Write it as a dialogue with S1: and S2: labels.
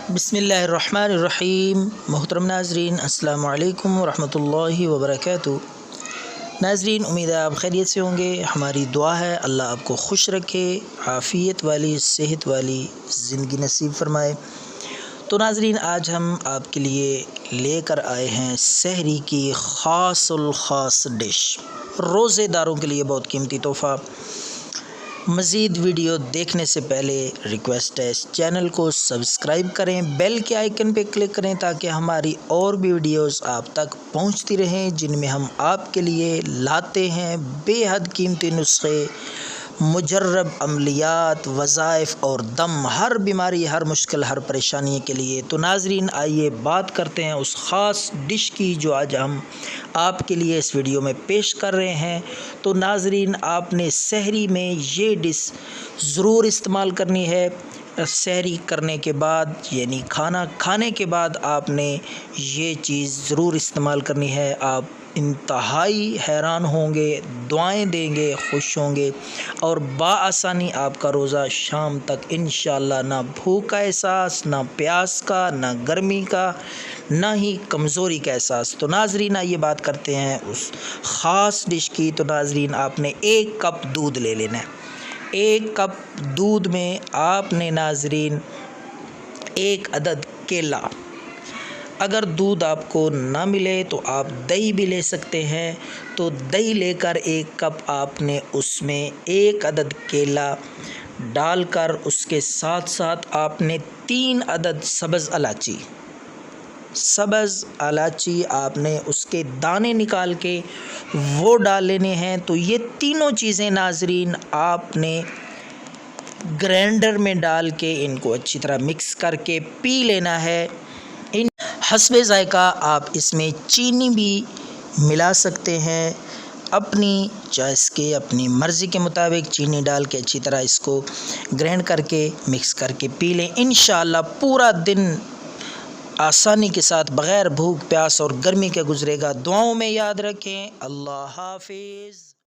S1: بسم اللہ الرحمن الرحیم۔ محترم ناظرین، السلام علیکم ورحمۃ اللہ وبرکاتہ۔ ناظرین، امید ہے آپ خیریت سے ہوں گے۔ ہماری دعا ہے اللہ آپ کو خوش رکھے، عافیت والی صحت والی زندگی نصیب فرمائے۔ تو ناظرین، آج ہم آپ کے لیے لے کر آئے ہیں سحری کی خاص الخاص ڈش، روزے داروں کے لیے بہت قیمتی تحفہ۔ مزید ویڈیو دیکھنے سے پہلے ریکویسٹ ہے، اس چینل کو سبسکرائب کریں، بیل کے آئیکن پہ کلک کریں تاکہ ہماری اور بھی ویڈیوز آپ تک پہنچتی رہیں، جن میں ہم آپ کے لیے لاتے ہیں بے حد قیمتی نسخے، مجرب عملیات، وظائف اور دم، ہر بیماری، ہر مشکل، ہر پریشانی کے لیے۔ تو ناظرین، آئیے بات کرتے ہیں اس خاص ڈش کی جو آج ہم آپ کے لیے اس ویڈیو میں پیش کر رہے ہیں۔ تو ناظرین، آپ نے سحری میں یہ ڈش ضرور استعمال کرنی ہے۔ سحری کرنے کے بعد، یعنی کھانا کھانے کے بعد آپ نے یہ چیز ضرور استعمال کرنی ہے۔ آپ انتہائی حیران ہوں گے، دعائیں دیں گے، خوش ہوں گے، اور بآسانی آپ کا روزہ شام تک انشاءاللہ نہ بھوک کا احساس، نہ پیاس کا، نہ گرمی کا، نہ ہی کمزوری کا احساس۔ تو ناظرین، یہ بات کرتے ہیں اس خاص ڈش کی۔ تو ناظرین، آپ نے 1 کپ دودھ لے لینا ہے۔ 1 کپ دودھ میں آپ نے ناظرین 1 عدد کیلا، اگر دودھ آپ کو نہ ملے تو آپ دہی بھی لے سکتے ہیں۔ تو دہی لے کر 1 کپ آپ نے اس میں 1 عدد کیلا ڈال کر، اس کے ساتھ ساتھ آپ نے 3 عدد سبز الائچی آپ نے اس کے دانے نکال کے وہ ڈال لینے ہیں۔ تو یہ تینوں چیزیں ناظرین آپ نے گرینڈر میں ڈال کے ان کو اچھی طرح مکس کر کے پی لینا ہے۔ حسب ذائقہ آپ اس میں چینی بھی ملا سکتے ہیں، اپنی چوائس کے، اپنی مرضی کے مطابق چینی ڈال کے اچھی طرح اس کو گرینڈ کر کے مکس کر کے پی لیں۔ انشاءاللہ پورا دن آسانی کے ساتھ بغیر بھوک پیاس اور گرمی کے گزرے گا۔ دعاؤں میں یاد رکھیں۔ اللہ حافظ۔